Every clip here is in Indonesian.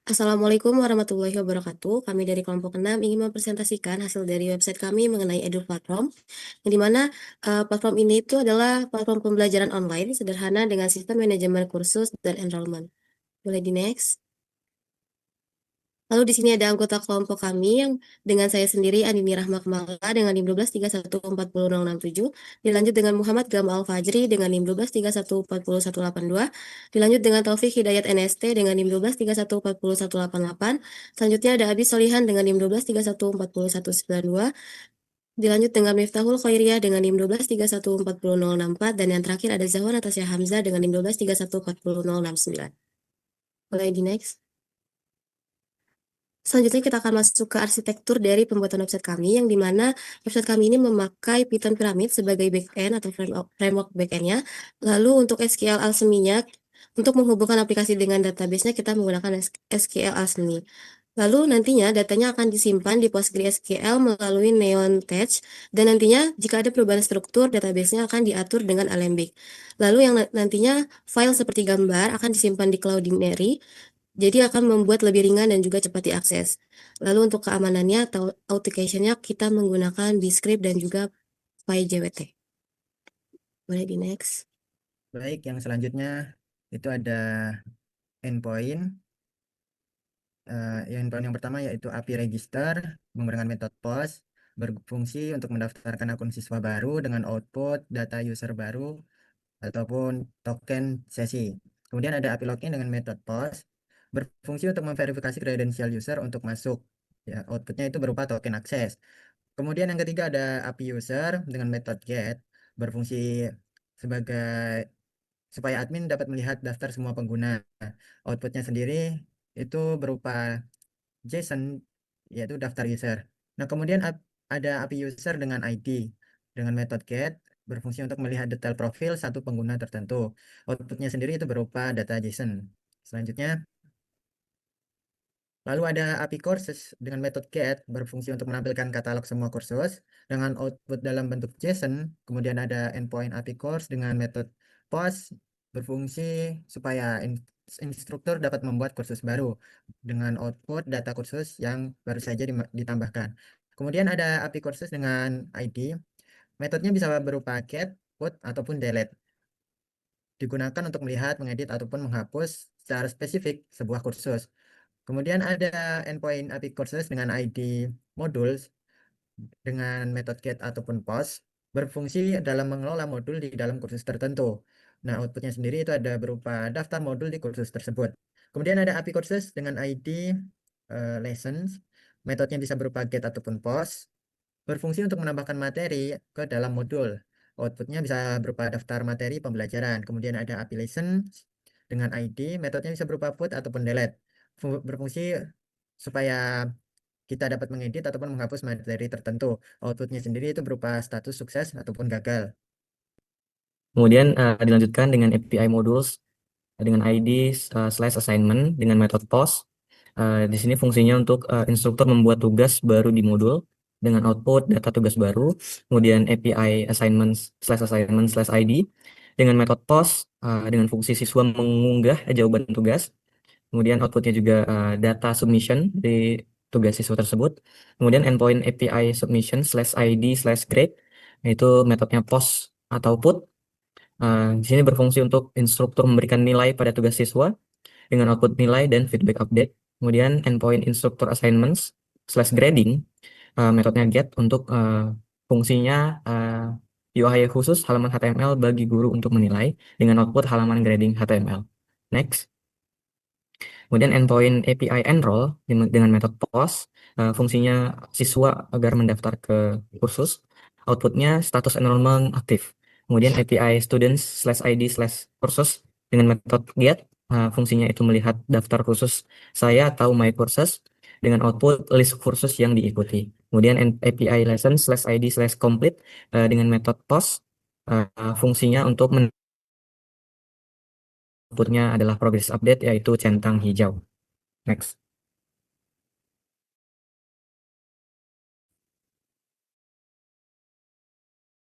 Assalamualaikum warahmatullahi wabarakatuh. Kami dari kelompok 6 ingin mempresentasikan hasil dari website kami mengenai Edu Platform, yang dimana platform ini itu adalah platform pembelajaran online sederhana dengan sistem manajemen kursus dan enrollment. Boleh di next. Lalu di sini ada anggota kelompok kami yang dengan saya sendiri Andini Rahma Kemala dengan NIM 123140067, dilanjut dengan Muhammad Gamal Fajri dengan NIM 123140182, dilanjut dengan Taufik Hidayat NST dengan NIM 123140188, selanjutnya ada Abi Solihan dengan NIM 123140192, dilanjut dengan Miftahul Khairiyah dengan NIM 123140064, dan yang terakhir ada Zahwa Natasha Hamzah dengan NIM 123140069. Boleh di next. Selanjutnya kita akan masuk ke arsitektur dari pembuatan website kami, yang dimana website kami ini memakai Python Pyramid sebagai backend atau framework backendnya. Lalu untuk SQL Alchemy-nya, untuk menghubungkan aplikasi dengan database-nya kita menggunakan SQL Alchemy. Lalu nantinya datanya akan disimpan di PostgreSQL melalui Neon Attach, dan nantinya jika ada perubahan struktur, database-nya akan diatur dengan Alembic. Lalu yang nantinya file seperti gambar akan disimpan di Cloudinary, jadi akan membuat lebih ringan dan juga cepat diakses. Lalu untuk keamanannya atau authentication-nya kita menggunakan Bscript dan juga PyJWT. Boleh di next. Baik, yang selanjutnya itu ada endpoint. Endpoint yang pertama yaitu API Register menggunakan metode POST, berfungsi untuk mendaftarkan akun siswa baru dengan output data user baru ataupun token sesi. Kemudian ada API Login dengan metode POST, berfungsi untuk memverifikasi kredensial user untuk masuk. Ya, outputnya itu berupa token akses. Kemudian yang ketiga ada API User dengan metode GET, berfungsi sebagai supaya admin dapat melihat daftar semua pengguna. Outputnya sendiri itu berupa JSON, yaitu daftar user. Nah, kemudian ada API User dengan ID dengan metode GET, berfungsi untuk melihat detail profil satu pengguna tertentu. Outputnya sendiri itu berupa data JSON. Selanjutnya, lalu ada API Courses dengan metode GET, berfungsi untuk menampilkan katalog semua kursus dengan output dalam bentuk JSON. Kemudian ada Endpoint API Course dengan metode POST, berfungsi supaya instruktur dapat membuat kursus baru dengan output data kursus yang baru saja ditambahkan. Kemudian ada API Courses dengan ID, metodenya bisa berupa get, put, ataupun delete. Digunakan untuk melihat, mengedit, ataupun menghapus secara spesifik sebuah kursus. Kemudian ada endpoint API Courses dengan ID modules dengan metode get ataupun post, berfungsi dalam mengelola modul di dalam kursus tertentu. Nah, outputnya sendiri itu ada berupa daftar modul di kursus tersebut. Kemudian ada API Courses dengan ID lessons, metodenya bisa berupa get ataupun post, berfungsi untuk menambahkan materi ke dalam modul. Outputnya bisa berupa daftar materi pembelajaran. Kemudian ada API lessons dengan ID, metodenya bisa berupa put ataupun delete. Berfungsi supaya kita dapat mengedit ataupun menghapus materi tertentu. Outputnya sendiri itu berupa status sukses ataupun gagal. Kemudian dilanjutkan dengan API modules dengan ID slash assignment dengan metode post. Di sini fungsinya untuk instruktur membuat tugas baru di modul dengan output data tugas baru. Kemudian API assignment slash ID dengan metode post dengan fungsi siswa mengunggah jawaban tugas. Kemudian outputnya juga data submission di tugas siswa tersebut. Kemudian endpoint API submission slash ID slash grade, yaitu metodenya post atau put. Di sini berfungsi untuk instruktur memberikan nilai pada tugas siswa dengan output nilai dan feedback update. Kemudian endpoint instructor assignments slash grading, metodenya get untuk fungsinya UI khusus halaman HTML bagi guru untuk menilai dengan output halaman grading HTML. Next. Kemudian endpoint API enroll dengan metode post, fungsinya siswa agar mendaftar ke kursus. Outputnya status enrollment aktif. Kemudian API students slash ID slash kursus dengan metode get, fungsinya itu melihat daftar kursus saya atau my courses dengan output list kursus yang diikuti. Kemudian API lesson slash ID slash complete dengan metode post, fungsinya untuk outputnya adalah progress update yaitu centang hijau. Next.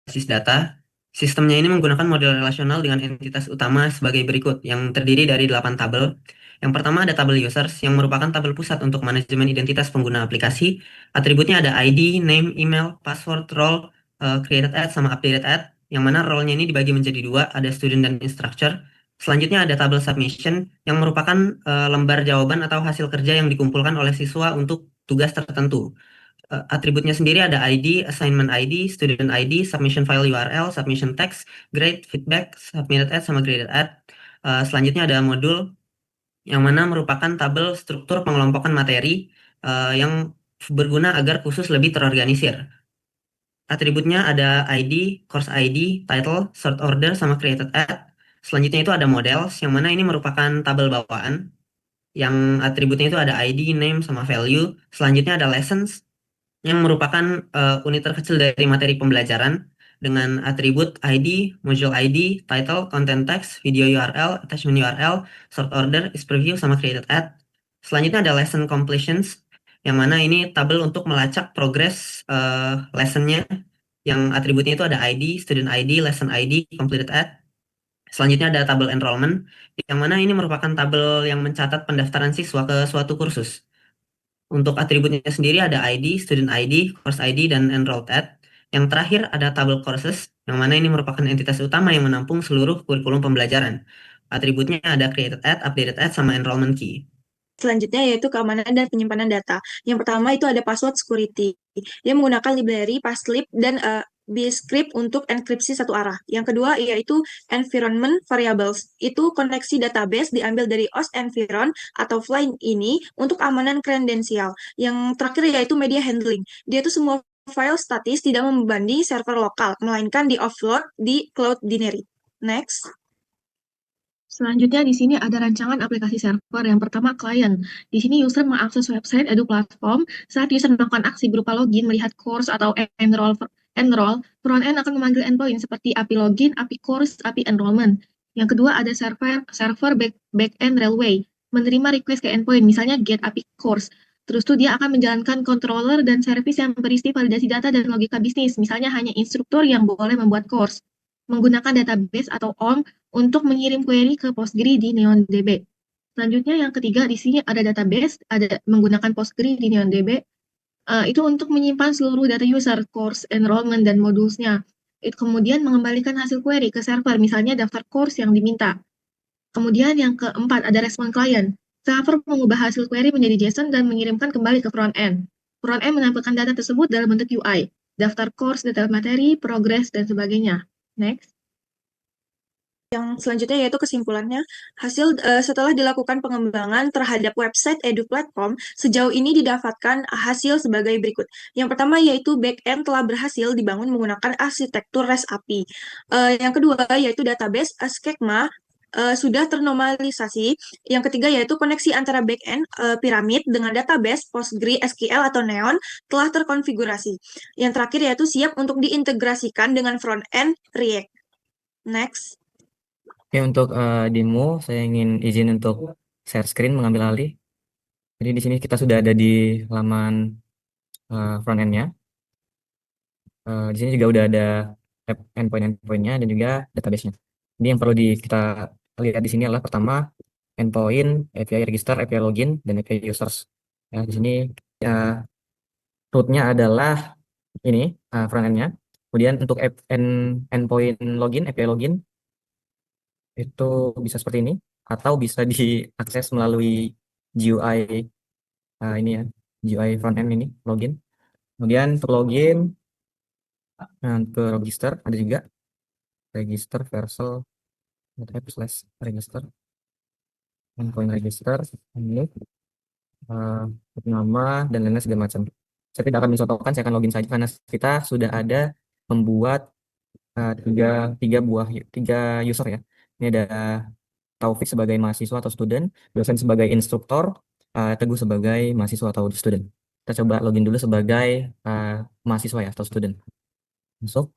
Basis data, sistemnya ini menggunakan model relasional dengan entitas utama sebagai berikut, yang terdiri dari 8 tabel, Yang pertama ada tabel users yang merupakan tabel pusat untuk manajemen identitas pengguna aplikasi. Atributnya ada ID, name, email, password, role, created ad, sama updated ad. Yang mana role-nya ini dibagi menjadi dua, ada student dan instructor. Selanjutnya ada tabel submission yang merupakan lembar jawaban atau hasil kerja yang dikumpulkan oleh siswa untuk tugas tertentu. Atributnya sendiri ada ID, assignment ID, student ID, submission file URL, submission text, grade, feedback, submitted ad, sama graded ad. Selanjutnya ada modul yang mana merupakan tabel struktur pengelompokan materi yang berguna agar kursus lebih terorganisir. Atributnya ada ID, course ID, title, sort order, sama created ad. Selanjutnya itu ada models, yang mana ini merupakan tabel bawaan, yang atributnya itu ada ID, name, sama value. Selanjutnya ada lessons, yang merupakan unit terkecil dari materi pembelajaran dengan atribut ID, module ID, title, content text, video URL, attachment URL, sort order, is preview, sama created ad. Selanjutnya ada lesson completions, yang mana ini tabel untuk melacak progres lessonnya, yang atributnya itu ada ID, student ID, lesson ID, completed ad. Selanjutnya ada tabel enrollment, yang mana ini merupakan tabel yang mencatat pendaftaran siswa ke suatu kursus. Untuk atributnya sendiri ada ID, student ID, course ID, dan enrolled at. Yang terakhir ada tabel courses, yang mana ini merupakan entitas utama yang menampung seluruh kurikulum pembelajaran. Atributnya ada created at, updated at, sama enrollment key. Selanjutnya yaitu keamanan dan penyimpanan data. Yang pertama itu ada password security. Dia menggunakan library, passlib, dan bscript untuk enkripsi satu arah. Yang kedua yaitu environment variables. Itu koneksi database diambil dari OS environ atau Flyme ini untuk keamanan kredensial. Yang terakhir yaitu media handling. Dia itu semua file statis tidak membebani server lokal, melainkan di offload di Cloud Dictionary. Next. Selanjutnya di sini ada rancangan aplikasi server. Yang pertama klien. Di sini user mengakses website Edu Platform. Saat user melakukan aksi berupa login, melihat course atau enroll, front-end akan memanggil endpoint seperti API login, API course, API enrollment. Yang kedua ada server back-end railway. Menerima request ke endpoint, misalnya get API course. Terus tuh dia akan menjalankan controller dan service yang berisi validasi data dan logika bisnis. Misalnya hanya instruktur yang boleh membuat course. Menggunakan database atau ORM untuk mengirim query ke Postgre di NeonDB. Selanjutnya yang ketiga di sini ada database, ada menggunakan Postgre di NeonDB. Itu untuk menyimpan seluruh data user, course, enrollment, dan modulsnya. Itu kemudian mengembalikan hasil query ke server, misalnya daftar course yang diminta. Kemudian yang keempat ada respon klien. Server mengubah hasil query menjadi JSON dan mengirimkan kembali ke front-end. Front-end menampilkan data tersebut dalam bentuk UI, daftar course, data materi, progress, dan sebagainya. Next. Yang selanjutnya yaitu kesimpulannya, setelah dilakukan pengembangan terhadap website Edu Platform, sejauh ini didapatkan hasil sebagai berikut. Yang pertama yaitu backend telah berhasil dibangun menggunakan arsitektur REST API. Yang kedua yaitu database schema sudah ternormalisasi. Yang ketiga yaitu koneksi antara backend piramid dengan database PostgreSQL atau Neon telah terkonfigurasi. Yang terakhir yaitu siap untuk diintegrasikan dengan front-end React. Next. Oke, untuk demo, saya ingin izin untuk share screen, mengambil alih. Jadi di sini kita sudah ada di halaman front end-nya. Di sini juga udah ada endpoint-endpoint-nya dan juga database-nya. Jadi yang perlu kita lihat di sini adalah pertama endpoint, API register, API login, dan API users. Ya, di sini root-nya adalah ini front end-nya. Kemudian untuk endpoint login, API login itu bisa seperti ini atau bisa diakses melalui GUI ini ya, GUI front end ini login. Kemudian untuk login ke register ada juga register versal /register endpoint register ini nama dan lain-lain segala macam. Saya tidak akan mencontohkan, saya akan login saja karena kita sudah ada membuat tiga user ya. Ini ada Taufik sebagai mahasiswa atau student, dosen sebagai instruktur, Teguh sebagai mahasiswa atau student. Kita coba login dulu sebagai mahasiswa ya atau student. Masuk,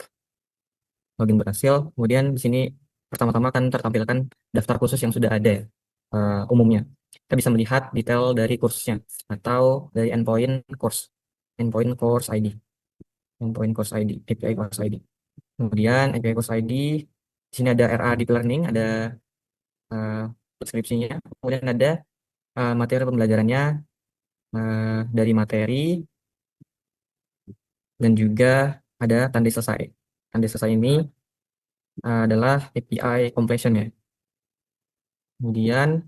login berhasil. Kemudian di sini pertama-tama akan tertampilkan daftar kursus yang sudah ada umumnya. Kita bisa melihat detail dari kursusnya atau dari endpoint course ID, endpoint course ID, API course ID. Kemudian API course ID, di sini ada RA Deep Learning, ada deskripsinya. Kemudian ada materi pembelajarannya dari materi dan juga ada tanda selesai. Tanda selesai ini adalah API completion ya. Kemudian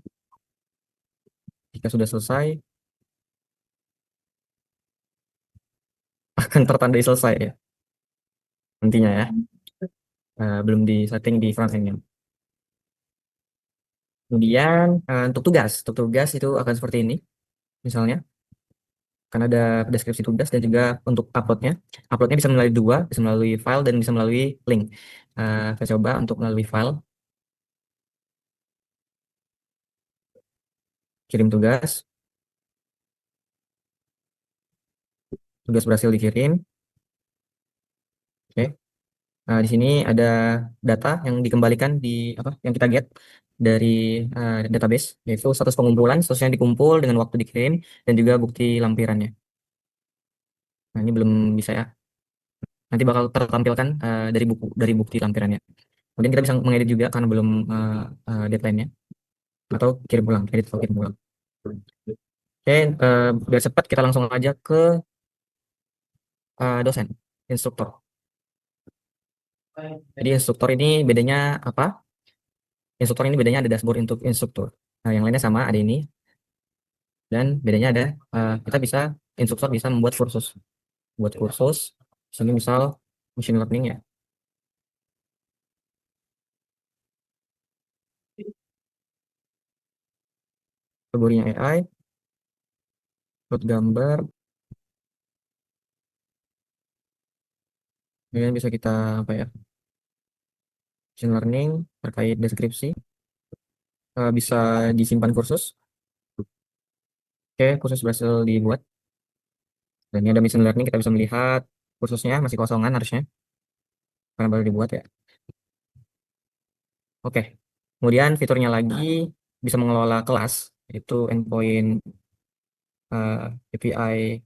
jika sudah selesai akan tertandai selesai ya nantinya ya. Belum di setting di front end-nya. Kemudian untuk tugas itu akan seperti ini. Misalnya akan ada deskripsi tugas dan juga untuk uploadnya. Uploadnya bisa melalui dua, bisa melalui file dan bisa melalui link. Saya coba untuk melalui file. Kirim tugas. Tugas berhasil dikirim. Oke. Di sini ada data yang dikembalikan yang kita get dari database, yaitu status pengumpulan, statusnya dikumpul dengan waktu dikirim dan juga bukti lampirannya. Nah, ini belum bisa ya. Nanti bakal tertampilkan dari bukti lampirannya. Kemudian kita bisa mengedit juga karena belum deadline-nya. Atau kirim ulang, edit atau kirim ulang. Oke, biar cepat kita langsung aja ke dosen, instruktur. Jadi instruktur ini bedanya apa? Instruktur ini bedanya ada dashboard untuk instruktur. Nah, yang lainnya sama, ada ini. Dan bedanya ada, instruktur bisa membuat kursus. Buat kursus, sini misal machine learning ya. Kategorinya AI, buat gambar. Kemudian bisa kita machine learning terkait deskripsi. Bisa disimpan kursus. Oke, kursus berhasil dibuat. Dan ini ada machine learning, kita bisa melihat kursusnya masih kosongan harusnya. Karena baru dibuat ya. Oke, kemudian fiturnya lagi bisa mengelola kelas, itu endpoint API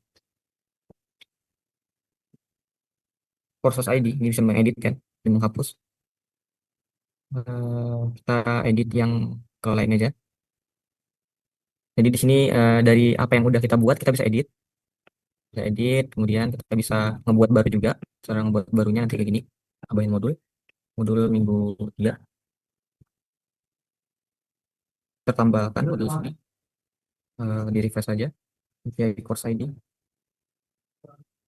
courses ID, ini bisa mengedit kan, dan menghapus. Kita edit yang ke lain aja. Jadi di sini dari apa yang udah kita buat kita bisa edit. Bisa edit, kemudian kita bisa ngebuat baru juga. Cara ngebuat barunya nanti kayak gini. Tambahin modul minggu 3. Kita tambahkan modul sini. Di refresh saja. API course ID.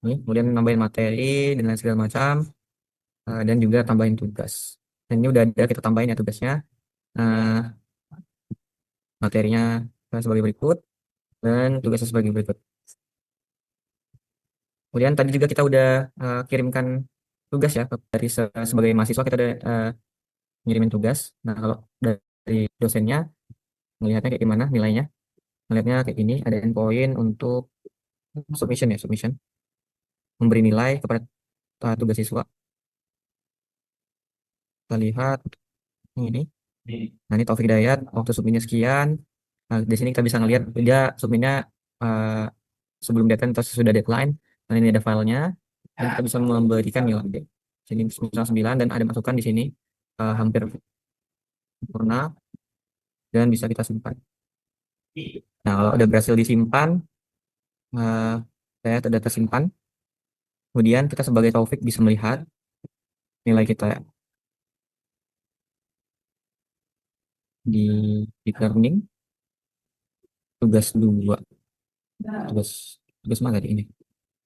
Ini, kemudian nambahin materi dan lain segala macam. Dan juga tambahin tugas. Dan ini udah ada kita tambahin ya tugasnya. Materinya sebagai berikut dan tugasnya sebagai berikut. Kemudian tadi juga kita udah kirimkan tugas ya dari sebagai mahasiswa kita udah ngirimin tugas. Nah, kalau dari dosennya melihatnya kayak gimana nilainya? Melihatnya kayak gini, ada endpoint untuk submission ya, submission. Memberi nilai kepada tugas siswa. Kita lihat ini. Nah, ini Taufik Hidayat, waktu submitnya sekian. Nah, di sini kita bisa ngelihat dia submitnya sebelum deadline atau sesudah deadline. Nah, ini ada filenya. Dan kita bisa memberikan nilai. Sini misal 9 dan ada masukan di sini hampir sempurna dan bisa kita simpan. Nah, kalau udah berhasil disimpan, data tersimpan. Kemudian kita sebagai Taufik bisa melihat nilai kita di deep learning tugas 2. Tugas mana tadi ini?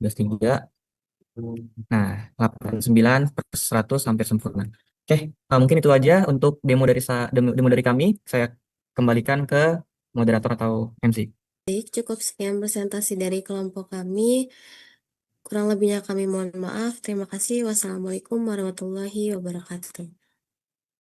Tugas 3. Nah, 89/100 hampir sempurna. Oke, mungkin itu aja untuk demo dari kami. Saya kembalikan ke moderator atau MC. Baik, cukup sekian presentasi dari kelompok kami. Kurang lebihnya kami mohon maaf. Terima kasih. Wassalamualaikum warahmatullahi wabarakatuh.